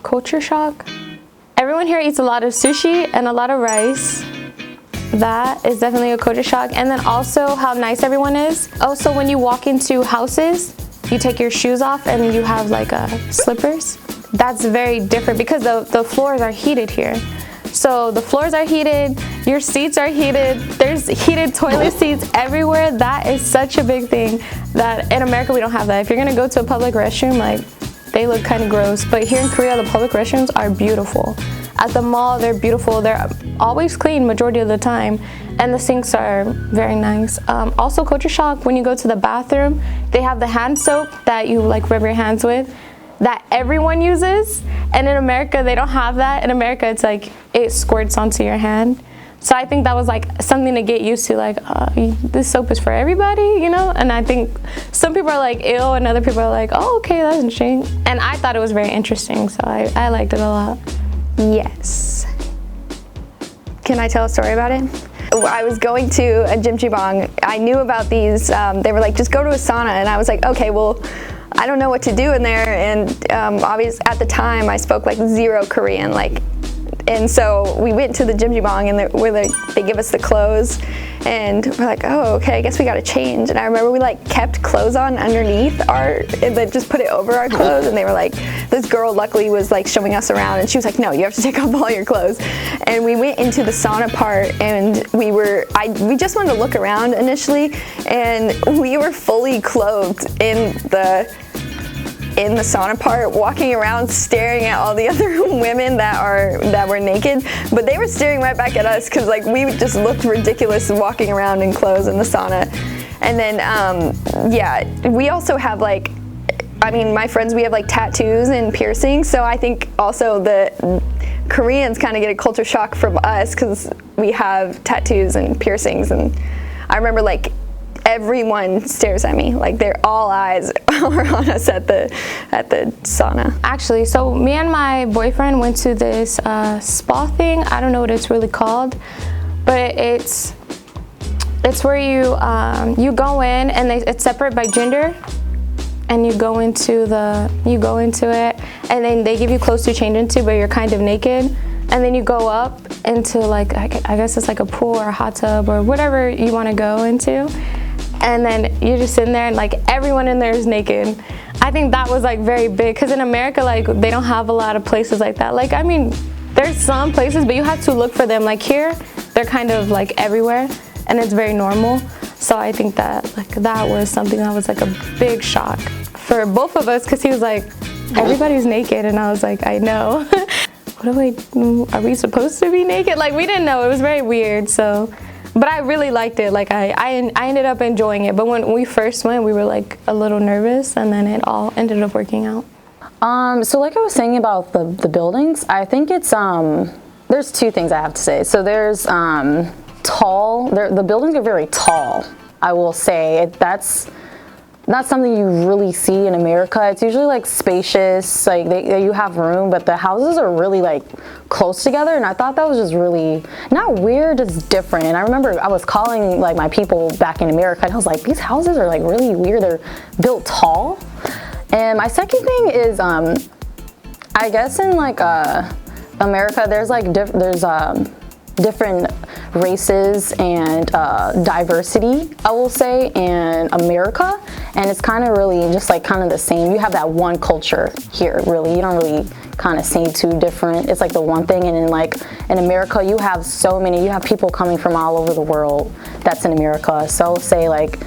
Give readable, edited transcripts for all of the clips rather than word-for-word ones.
Culture shock. Everyone here eats a lot of sushi and a lot of rice. That is definitely a culture shock. And then also how nice everyone is. Also, when you walk into houses, you take your shoes off and you have like slippers. That's very different because the floors are heated here. So the floors are heated, your seats are heated, there's heated toilet seats everywhere. That is such a big thing that in America we don't have that. If you're gonna go to a public restroom, like, they look kind of gross, but here in Korea the public restrooms are beautiful. At the mall they're beautiful, they're always clean majority of the time, and the sinks are very nice. Also culture shock, when you go to the bathroom, they have the hand soap that you like rub your hands with that everyone uses, and in America they don't have that. In America it's like it squirts onto your hand. So I think that was like something to get used to, like this soap is for everybody, you know? And I think some people are like ew and other people are like, oh okay, that's interesting. And I thought it was very interesting, so I liked it a lot. Yes. Can I tell a story about it? I was going to a jjimjilbang. I knew about these, they were like, just go to a sauna, and I was like, okay, well, I don't know what to do in there, and obviously at the time I spoke like zero Korean, and so we went to the jjimjilbang, and they give us the clothes, and we're like, oh, okay, I guess we gotta change. And I remember we like kept clothes on underneath and then just put it over our clothes, and they were like, this girl luckily was like showing us around, and she was like, no, you have to take off all your clothes. And we went into the sauna part, and we just wanted to look around initially, and we were fully clothed in the sauna part, walking around staring at all the other women that were naked, but they were staring right back at us because like we just looked ridiculous walking around in clothes in the sauna. And then yeah, we also have like, I mean, my friends, we have like tattoos and piercings, so I think also the Koreans kind of get a culture shock from us because we have tattoos and piercings. And I remember like everyone stares at me, like they're all eyes are on us at the sauna. Actually, so me and my boyfriend went to this spa thing. I don't know what it's really called, but it's where you go in, and it's separate by gender, and you go into it, and then they give you clothes to change into, but you're kind of naked, and then you go up into like I guess it's like a pool or a hot tub or whatever you want to go into. And then you're just sitting there, and like everyone in there is naked. I think that was like very big, because in America like they don't have a lot of places like that. Like, I mean, there's some places, but you have to look for them. Like here, they're kind of like everywhere, and it's very normal. So I think that like that was something that was like a big shock for both of us, because he was like, everybody's naked, and I was like, I know. Are we supposed to be naked? Like, we didn't know. It was very weird. So. But I really liked it. Like I ended up enjoying it. But when we first went, we were like a little nervous, and then it all ended up working out. So like I was saying about the buildings, I think it's there's two things I have to say. So there's tall. The buildings are very tall. I will say that's not something you really see in America. It's usually like spacious, like you have room, but the houses are really like close together, and I thought that was just really, not weird, just different. And I remember I was calling like my people back in America, and I was like, these houses are like really weird, they're built tall. And my second thing is, I guess in like America, there's like different races and diversity, I will say, in America, and it's kind of really just like kind of the same. You have that one culture here, really. You don't really kind of see two different. It's like the one thing, and in like in America, you have people coming from all over the world. That's in America. So I'll say like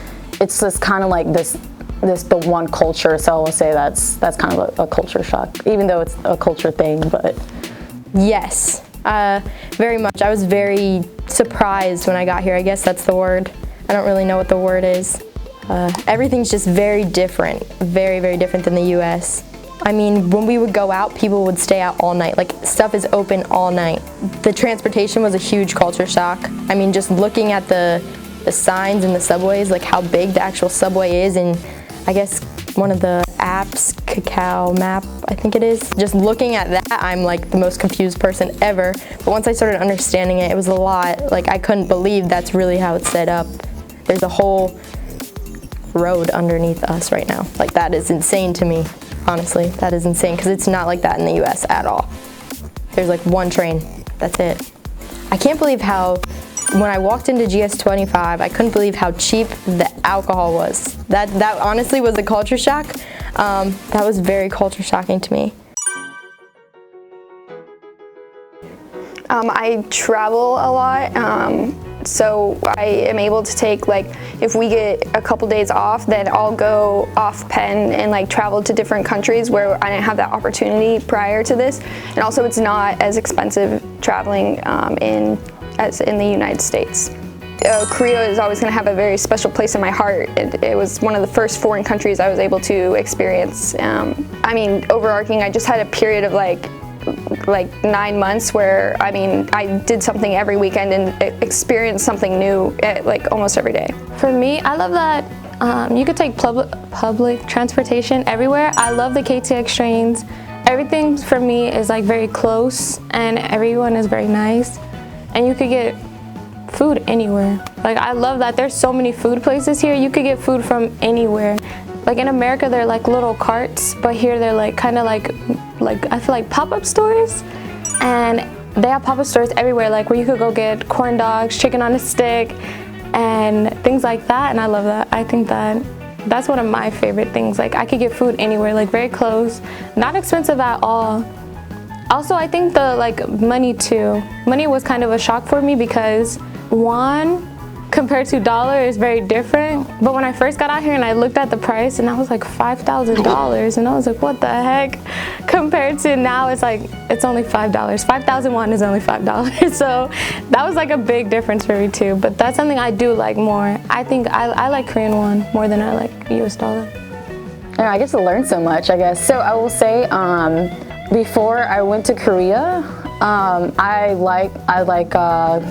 it's just kind of like this the one culture. So I'll say that's kind of a culture shock, even though it's a culture thing. But yes. Very much. I was very surprised when I got here. I guess that's the word. I don't really know what the word is. Everything's just very different. Very, very different than the US. I mean, when we would go out, people would stay out all night. Like, stuff is open all night. The transportation was a huge culture shock. I mean, just looking at the signs in the subways, like how big the actual subway is, and I guess one of the apps, Kakao Map, I think it is. Just looking at that, I'm like the most confused person ever. But once I started understanding it, it was a lot. Like, I couldn't believe that's really how it's set up. There's a whole road underneath us right now. Like, that is insane to me, honestly. That is insane, because it's not like that in the US at all. There's like one train, that's it. I can't believe how, when I walked into GS25, I couldn't believe how cheap the alcohol was. That honestly was a culture shock. That was very culture shocking to me. I travel a lot, so I am able to take, like, if we get a couple days off, then I'll go off pen and like travel to different countries where I didn't have that opportunity prior to this. And also, it's not as expensive traveling as in the United States. Korea is always going to have a very special place in my heart. It was one of the first foreign countries I was able to experience. I mean, overarching, I just had a period of like 9 months where, I mean, I did something every weekend and experienced something new like almost every day. For me, I love that you could take public transportation everywhere. I love the KTX trains. Everything for me is like very close and everyone is very nice. And you could get food anywhere. Like, I love that there's so many food places here. You could get food from anywhere. Like in America, they're like little carts, but here they're like kind of like I feel like pop-up stores. And they have pop-up stores everywhere, like where you could go get corn dogs, chicken on a stick, and things like that. And I love that. I think that's one of my favorite things. Like, I could get food anywhere, like very close, not expensive at all. Also, I think the like money too. Money was kind of a shock for me because won compared to dollar is very different. But when I first got out here and I looked at the price, and I was like $5,000, and I was like, what the heck? Compared to now, it's like, it's only $5. 5,000 won is only $5. So that was like a big difference for me too. But that's something I do like more. I think I like Korean won more than I like US dollar. I get to learn so much, I guess. So I will say, before I went to Korea, I like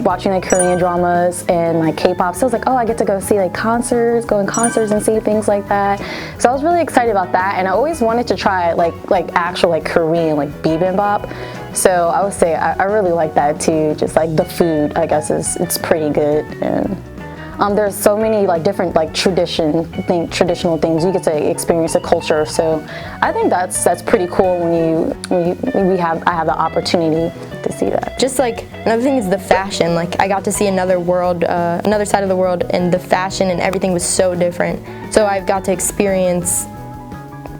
watching like Korean dramas and like K-pop. So I was like, oh, I get to go see like concerts, go in concerts and see things like that. So I was really excited about that, and I always wanted to try like actual like Korean like bibimbap. So I would say I really like that too. Just like the food, I guess it's pretty good, and there's so many like different like traditional things you get to experience a culture. So I think that's pretty cool when I have the opportunity to see that. Just like another thing is the fashion. Like, I got to see another world, another side of the world, and the fashion and everything was so different. So I've got to experience.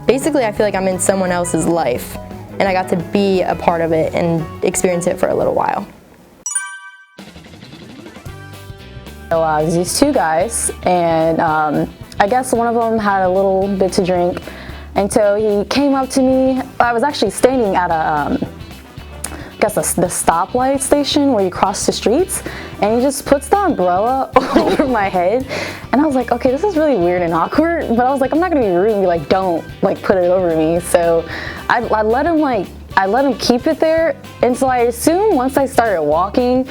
Basically, I feel like I'm in someone else's life, and I got to be a part of it and experience it for a little while. So there's these two guys, and I guess one of them had a little bit to drink, and so he came up to me. I was actually standing at the stoplight station where you cross the streets, and he just puts the umbrella over my head, and I was like, okay, this is really weird and awkward, but I was like, I'm not gonna be rude and be like, don't like put it over me. So I let him keep it there, and so I assume once I started walking,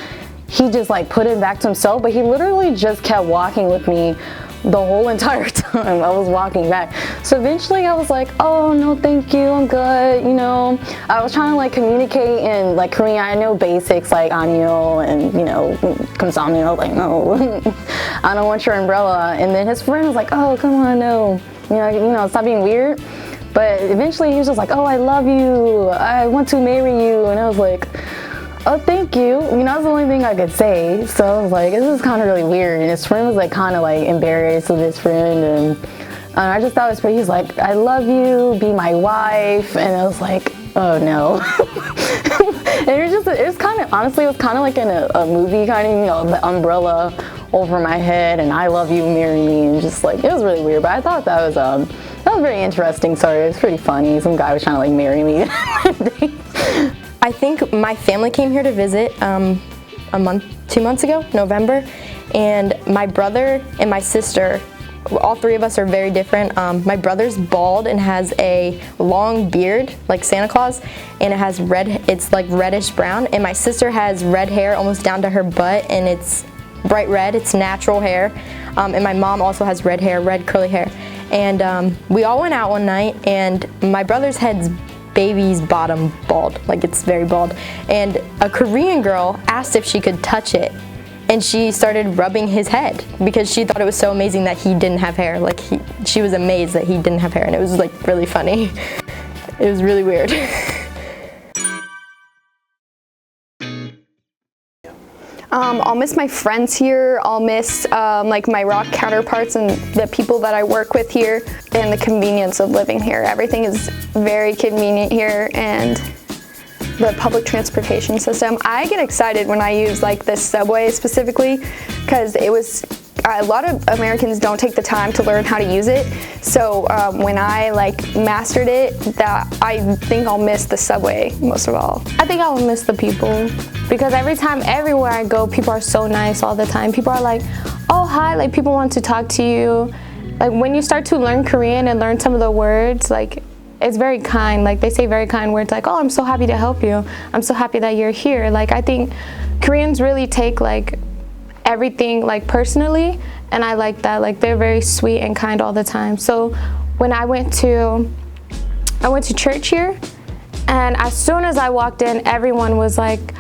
he just like put it back to himself, but he literally just kept walking with me the whole entire time I was walking back. So eventually I was like, oh no, thank you, I'm good, you know. I was trying to like communicate in like Korean. I know basics like 안녕 and, you know, 감사합니다. I was like, no, I don't want your umbrella. And then his friend was like, oh, come on, no, you know, stop being weird. But eventually he was just like, oh, I love you, I want to marry you. And I was like, oh, thank you. You know, that's the only thing I could say. So I was like, this is kind of really weird. And his friend was like kind of like embarrassed with his friend, and I just thought it was pretty. He's like, I love you, be my wife. And I was like, oh no. And it was kind of, honestly, it was kind of like in a movie, kind of, you know, the umbrella over my head and I love you, marry me, and just like, it was really weird. But I thought that was a very interesting story. It was pretty funny. Some guy was trying to like marry me. I think my family came here to visit 2 months ago, November, and my brother and my sister, all three of us are very different. My brother's bald and has a long beard, like Santa Claus, and it's like reddish brown, and my sister has red hair almost down to her butt, and it's bright red, it's natural hair, and my mom also has red hair, red curly hair. And we all went out one night, and my brother's head's baby's bottom bald, like it's very bald, and a Korean girl asked if she could touch it, and she started rubbing his head because she thought it was so amazing that he didn't have hair. Like she was amazed that he didn't have hair, and it was like really funny. It was really weird. I'll miss my friends here. I'll miss like my rock counterparts and the people that I work with here, and the convenience of living here. Everything is very convenient here, and the public transportation system. I get excited when I use like the subway specifically, because a lot of Americans don't take the time to learn how to use it. So when I like mastered it, I think I'll miss the subway most of all. I think I will miss the people, because everywhere I go, people are so nice all the time. People are like, oh, hi, like people want to talk to you. Like when you start to learn Korean and learn some of the words, like it's very kind. Like they say very kind words like, oh, I'm so happy to help you. I'm so happy that you're here. Like I think Koreans really take like everything like personally, and I like that. Like they're very sweet and kind all the time. So when I went to church here, and as soon as I walked in, everyone was like,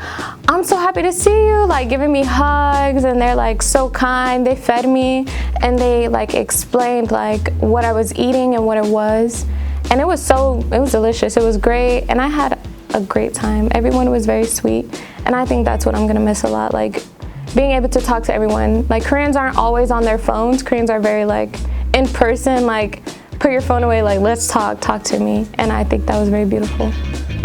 I'm so happy to see you, like giving me hugs, and they're like so kind. They fed me, and they like explained like what I was eating and what it was, and it was delicious. It was great, and I had a great time. Everyone was very sweet, and I think that's what I'm gonna miss a lot, like being able to talk to everyone. Like Koreans aren't always on their phones. Koreans are very like in person, like put your phone away, like let's talk to me, and I think that was very beautiful.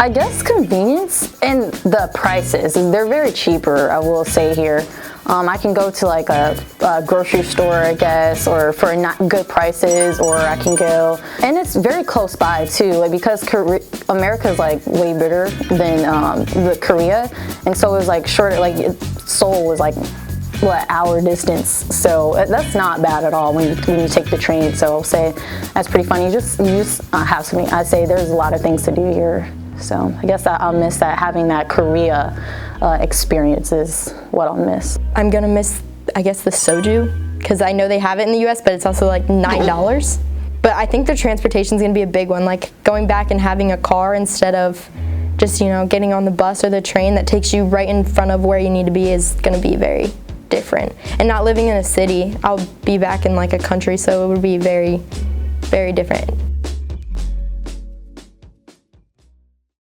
I guess convenience and the prices, they're very cheaper, I will say here. I can go to like a grocery store, I guess, or for not good prices, or I can go, and it's very close by too, like because America is like way bigger than the Korea, and so it was like shorter, like Seoul was like what, hour distance, so that's not bad at all when you take the train. So I'll say that's pretty funny. You just have something. I say there's a lot of things to do here, so I guess I'll miss that, having that Korea experience is what I'll miss. I'm gonna miss, I guess, the soju, because I know they have it in the US, but it's also like $9. But I think the transportation is gonna be a big one, like going back and having a car instead of just, you know, getting on the bus or the train that takes you right in front of where you need to be is gonna be very different. And not living in a city, I'll be back in like a country, so it would be very, very different.